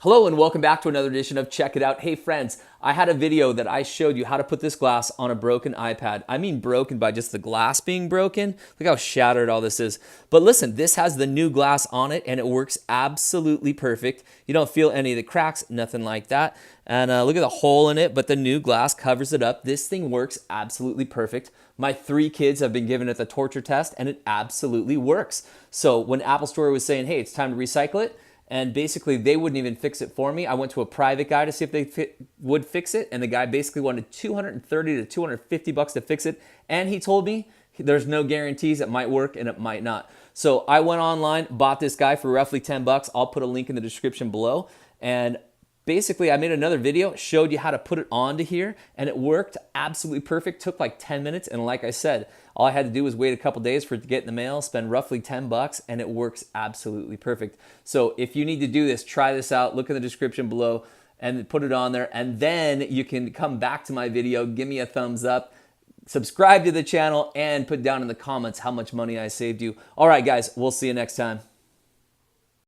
Hello and welcome back to another edition of Check It Out. Hey friends, I had a video that I showed you how to put this glass on a broken iPad. I mean broken by just the glass being broken. Look how shattered all this is. But listen, this has the new glass on it and it works absolutely perfect. You don't feel any of the cracks, nothing like that. And look at the hole in it, but the new glass covers it up. This thing works absolutely perfect. My 3 kids have been given it the torture test and it absolutely works. So when Apple Store was saying, hey, it's time to recycle it, and basically they wouldn't even fix it for me. I went to a private guy to see if they would fix it, and the guy basically wanted $230 to $250 to fix it, and he told me there's no guarantees, it might work and it might not. So I went online, bought this guy for roughly 10 bucks. I'll put a link in the description below, and basically, I made another video, showed you how to put it onto here, and it worked absolutely perfect. Took like 10 minutes, and like I said, all I had to do was wait a couple days for it to get in the mail, spend roughly 10 bucks, and it works absolutely perfect. So if you need to do this, try this out. Look in the description below and put it on there, and then you can come back to my video, give me a thumbs up, subscribe to the channel, and put down in the comments how much money I saved you. All right, guys, we'll see you next time.